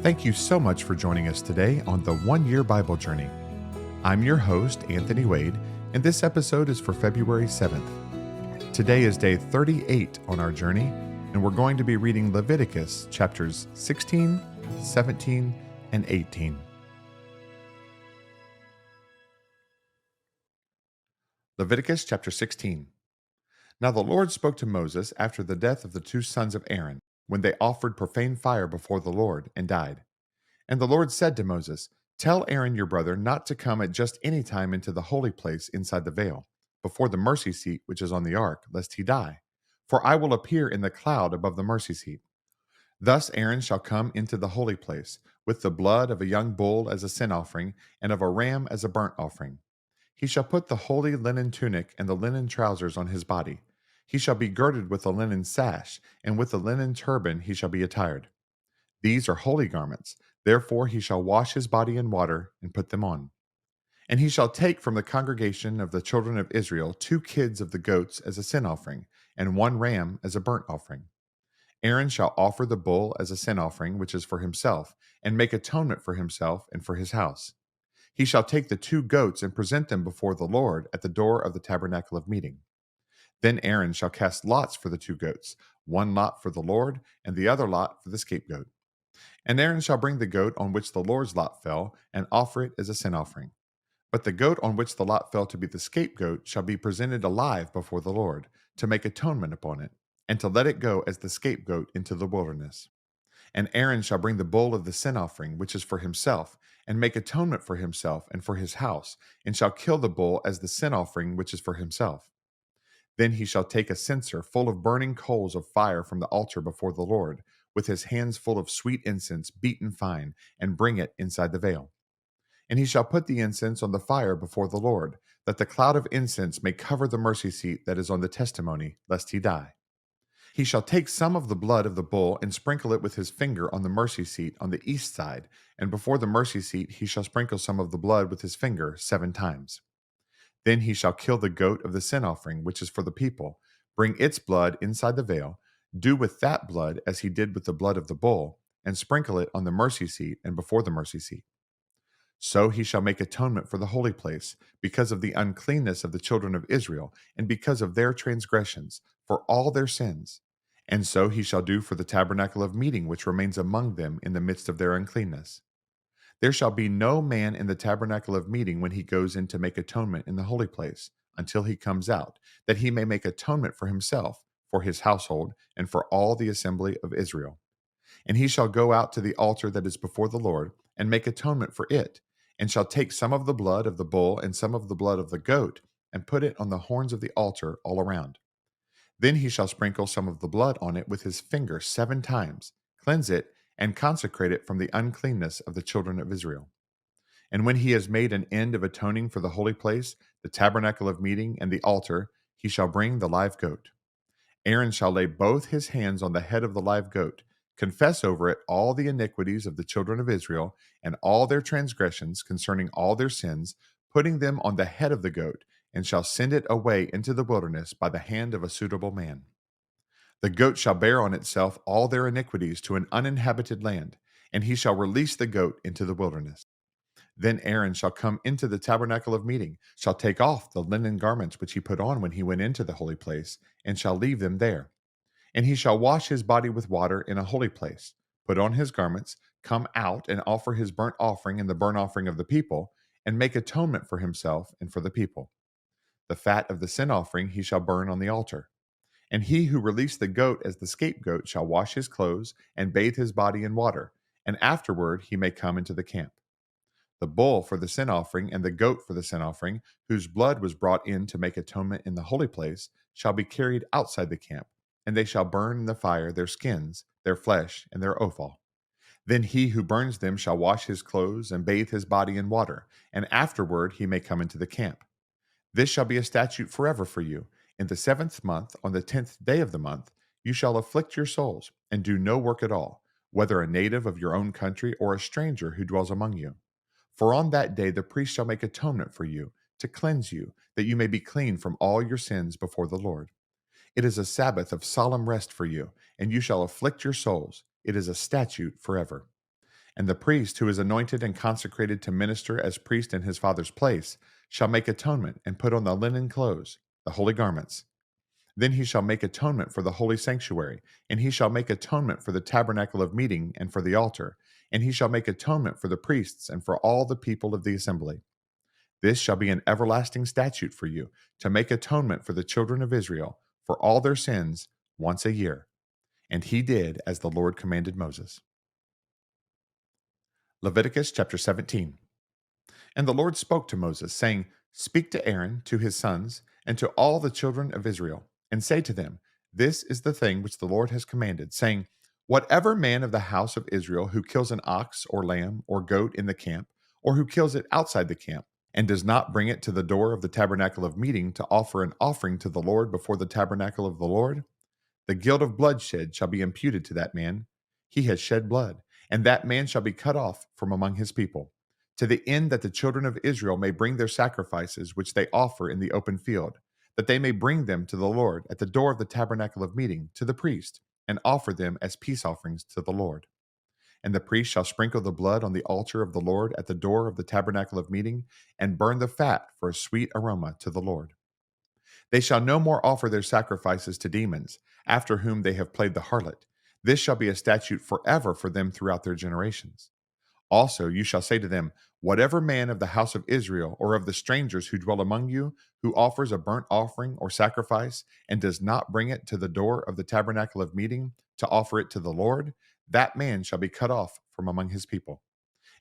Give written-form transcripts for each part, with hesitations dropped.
Thank you so much for joining us today on the 1 Year Bible Journey. I'm your host, Anthony Wade, and this episode is for February 7th. Today is day 38 on our journey, and we're going to be reading Leviticus chapters 16, 17, and 18. Leviticus chapter 16. Now the Lord spoke to Moses after the death of the two sons of Aaron, when they offered profane fire before the Lord and died. And the Lord said to Moses, "Tell Aaron your brother not to come at just any time into the holy place inside the veil, before the mercy seat which is on the ark, lest he die. For I will appear in the cloud above the mercy seat. Thus Aaron shall come into the holy place, with the blood of a young bull as a sin offering, and of a ram as a burnt offering. He shall put the holy linen tunic and the linen trousers on his body. He shall be girded with a linen sash, and with a linen turban he shall be attired. These are holy garments. Therefore he shall wash his body in water and put them on. And he shall take from the congregation of the children of Israel 2 kids of the goats as a sin offering, and 1 ram as a burnt offering. Aaron shall offer the bull as a sin offering, which is for himself, and make atonement for himself and for his house. He shall take the 2 goats and present them before the Lord at the door of the tabernacle of meeting. Then Aaron shall cast lots for the 2 goats, one lot for the Lord, and the other lot for the scapegoat. And Aaron shall bring the goat on which the Lord's lot fell, and offer it as a sin offering. But the goat on which the lot fell to be the scapegoat shall be presented alive before the Lord, to make atonement upon it, and to let it go as the scapegoat into the wilderness. And Aaron shall bring the bull of the sin offering, which is for himself, and make atonement for himself and for his house, and shall kill the bull as the sin offering which is for himself. Then he shall take a censer full of burning coals of fire from the altar before the Lord, with his hands full of sweet incense beaten fine, and bring it inside the veil. And he shall put the incense on the fire before the Lord, that the cloud of incense may cover the mercy seat that is on the testimony, lest he die. He shall take some of the blood of the bull and sprinkle it with his finger on the mercy seat on the east side, and before the mercy seat he shall sprinkle some of the blood with his finger 7 times. Then he shall kill the goat of the sin offering, which is for the people, bring its blood inside the veil, do with that blood as he did with the blood of the bull, and sprinkle it on the mercy seat and before the mercy seat. So he shall make atonement for the holy place, because of the uncleanness of the children of Israel, and because of their transgressions, for all their sins. And so he shall do for the tabernacle of meeting which remains among them in the midst of their uncleanness. There shall be no man in the tabernacle of meeting when he goes in to make atonement in the holy place, until he comes out, that he may make atonement for himself, for his household, and for all the assembly of Israel. And he shall go out to the altar that is before the Lord, and make atonement for it, and shall take some of the blood of the bull and some of the blood of the goat, and put it on the horns of the altar all around. Then he shall sprinkle some of the blood on it with his finger 7 times, cleanse it, and consecrate it from the uncleanness of the children of Israel. And when he has made an end of atoning for the holy place, the tabernacle of meeting, and the altar, he shall bring the live goat. Aaron shall lay both his hands on the head of the live goat, confess over it all the iniquities of the children of Israel, and all their transgressions concerning all their sins, putting them on the head of the goat, and shall send it away into the wilderness by the hand of a suitable man. The goat shall bear on itself all their iniquities to an uninhabited land, and he shall release the goat into the wilderness. Then Aaron shall come into the tabernacle of meeting, shall take off the linen garments which he put on when he went into the holy place, and shall leave them there. And he shall wash his body with water in a holy place, put on his garments, come out and offer his burnt offering and the burnt offering of the people, and make atonement for himself and for the people. The fat of the sin offering he shall burn on the altar. And he who released the goat as the scapegoat shall wash his clothes and bathe his body in water, and afterward he may come into the camp. The bull for the sin offering and the goat for the sin offering, whose blood was brought in to make atonement in the holy place, shall be carried outside the camp, and they shall burn in the fire their skins, their flesh, and their offal. Then he who burns them shall wash his clothes and bathe his body in water, and afterward he may come into the camp. This shall be a statute forever for you. In the 7th month, on the 10th day of the month, you shall afflict your souls, and do no work at all, whether a native of your own country or a stranger who dwells among you. For on that day the priest shall make atonement for you, to cleanse you, that you may be clean from all your sins before the Lord. It is a Sabbath of solemn rest for you, and you shall afflict your souls. It is a statute forever. And the priest who is anointed and consecrated to minister as priest in his father's place shall make atonement and put on the linen clothes, the holy garments. Then he shall make atonement for the holy sanctuary, and he shall make atonement for the tabernacle of meeting and for the altar, and he shall make atonement for the priests and for all the people of the assembly. This shall be an everlasting statute for you, to make atonement for the children of Israel for all their sins once a year. And he did as the Lord commanded Moses. Leviticus chapter 17. And the Lord spoke to Moses, saying, Speak to Aaron, to his sons, and to all the children of Israel, and say to them, This is the thing which the Lord has commanded, saying, Whatever man of the house of Israel who kills an ox or lamb or goat in the camp, or who kills it outside the camp, and does not bring it to the door of the tabernacle of meeting to offer an offering to the Lord before the tabernacle of the Lord, the guilt of bloodshed shall be imputed to that man. He has shed blood, and that man shall be cut off from among his people, to the end that the children of Israel may bring their sacrifices which they offer in the open field, that they may bring them to the Lord at the door of the tabernacle of meeting to the priest, and offer them as peace offerings to the Lord. And the priest shall sprinkle the blood on the altar of the Lord at the door of the tabernacle of meeting, and burn the fat for a sweet aroma to the Lord. They shall no more offer their sacrifices to demons, after whom they have played the harlot. This shall be a statute forever for them throughout their generations. Also, you shall say to them, Whatever man of the house of Israel or of the strangers who dwell among you, who offers a burnt offering or sacrifice, and does not bring it to the door of the tabernacle of meeting to offer it to the Lord, that man shall be cut off from among his people.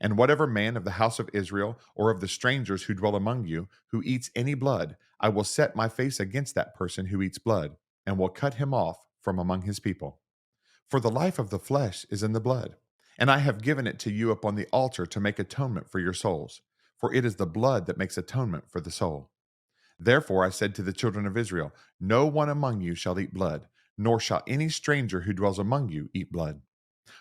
And whatever man of the house of Israel or of the strangers who dwell among you who eats any blood, I will set my face against that person who eats blood, and will cut him off from among his people. For the life of the flesh is in the blood, and I have given it to you upon the altar to make atonement for your souls. For it is the blood that makes atonement for the soul. Therefore I said to the children of Israel, No one among you shall eat blood, nor shall any stranger who dwells among you eat blood.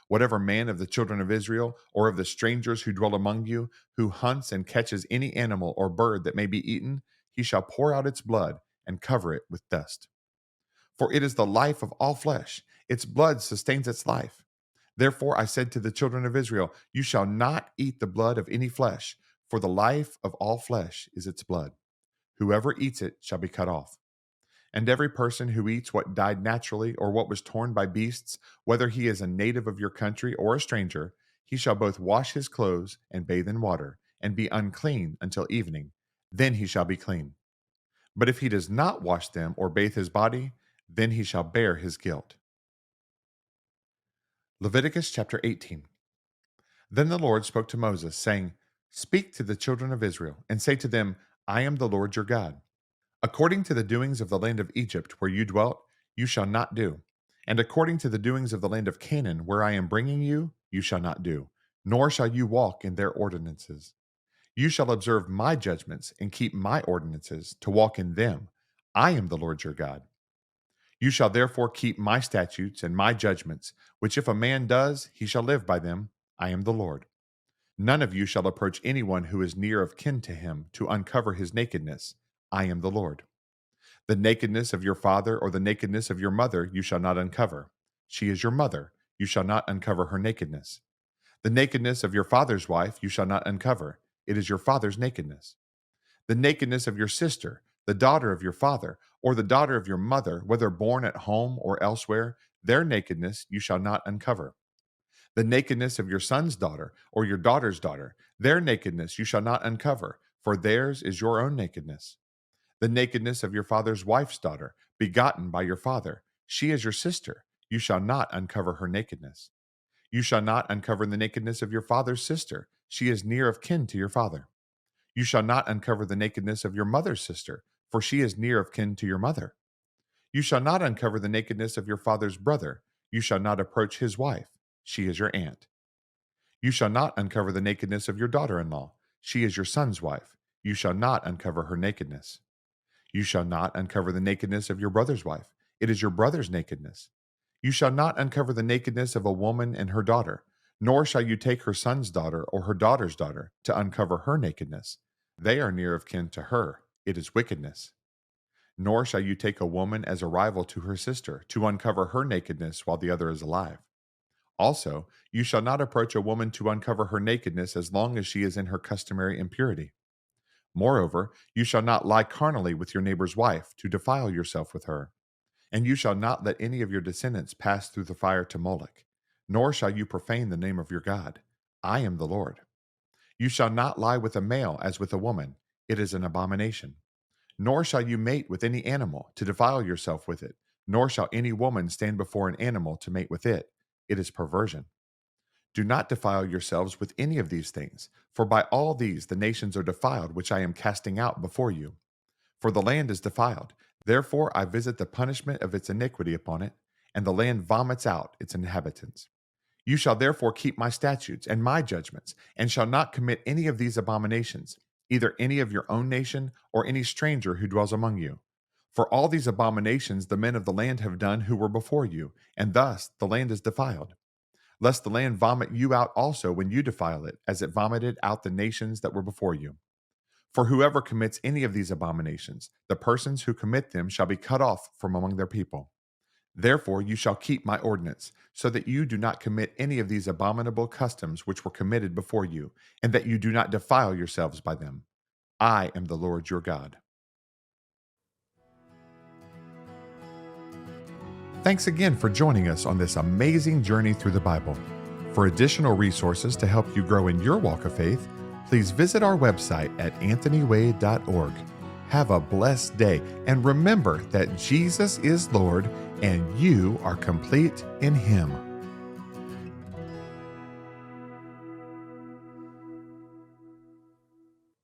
Whatever man of the children of Israel, or of the strangers who dwell among you, who hunts and catches any animal or bird that may be eaten, he shall pour out its blood and cover it with dust. For it is the life of all flesh, its blood sustains its life. Therefore I said to the children of Israel, You shall not eat the blood of any flesh, for the life of all flesh is its blood. Whoever eats it shall be cut off. And every person who eats what died naturally or what was torn by beasts, whether he is a native of your country or a stranger, he shall both wash his clothes and bathe in water, and be unclean until evening. Then he shall be clean. But if he does not wash them or bathe his body, then he shall bear his guilt. Leviticus chapter 18. Then the Lord spoke to Moses, saying, Speak to the children of Israel, and say to them, I am the Lord your God. According to the doings of the land of Egypt where you dwelt, you shall not do. And according to the doings of the land of Canaan where I am bringing you, you shall not do, nor shall you walk in their ordinances. You shall observe my judgments and keep my ordinances to walk in them. I am the Lord your God. You shall therefore keep my statutes and my judgments, which if a man does, he shall live by them. I am the Lord. None of you shall approach anyone who is near of kin to him to uncover his nakedness. I am the Lord. The nakedness of your father or the nakedness of your mother you shall not uncover. She is your mother. You shall not uncover her nakedness. The nakedness of your father's wife you shall not uncover. It is your father's nakedness. The nakedness of your sister, the daughter of your father, or the daughter of your mother, whether born at home or elsewhere, their nakedness you shall not uncover. The nakedness of your son's daughter or your daughter's daughter, their nakedness you shall not uncover, for theirs is your own nakedness. The nakedness of your father's wife's daughter, begotten by your father. She is your sister. You shall not uncover her nakedness. You shall not uncover the nakedness of your father's sister. She is near of kin to your father. You shall not uncover the nakedness of your mother's sister, for she is near of kin to your mother. You shall not uncover the nakedness of your father's brother. You shall not approach his wife. She is your aunt. You shall not uncover the nakedness of your daughter in law. She is your son's wife. You shall not uncover her nakedness. You shall not uncover the nakedness of your brother's wife. It is your brother's nakedness. You shall not uncover the nakedness of a woman and her daughter, nor shall you take her son's daughter or her daughter's daughter to uncover her nakedness. They are near of kin to her. It is wickedness. Nor shall you take a woman as a rival to her sister to uncover her nakedness while the other is alive. Also, you shall not approach a woman to uncover her nakedness as long as she is in her customary impurity. Moreover, you shall not lie carnally with your neighbor's wife to defile yourself with her. And you shall not let any of your descendants pass through the fire to Moloch, nor shall you profane the name of your God. I am the Lord. You shall not lie with a male as with a woman. It is an abomination. Nor shall you mate with any animal to defile yourself with it, nor shall any woman stand before an animal to mate with it. It is perversion. Do not defile yourselves with any of these things, for by all these the nations are defiled, which I am casting out before you. For the land is defiled. Therefore I visit the punishment of its iniquity upon it, and the land vomits out its inhabitants. You shall therefore keep my statutes and my judgments, and shall not commit any of these abominations, either any of your own nation or any stranger who dwells among you. For all these abominations the men of the land have done who were before you, and thus the land is defiled. Lest the land vomit you out also when you defile it, as it vomited out the nations that were before you. For whoever commits any of these abominations, the persons who commit them shall be cut off from among their people. Therefore you shall keep my ordinance, so that you do not commit any of these abominable customs which were committed before you, and that you do not defile yourselves by them. I am the Lord your God. Thanks again for joining us on this amazing journey through the Bible. For additional resources to help you grow in your walk of faith, please visit our website at anthonywade.org. Have a blessed day, and remember that Jesus is Lord and you are complete in Him.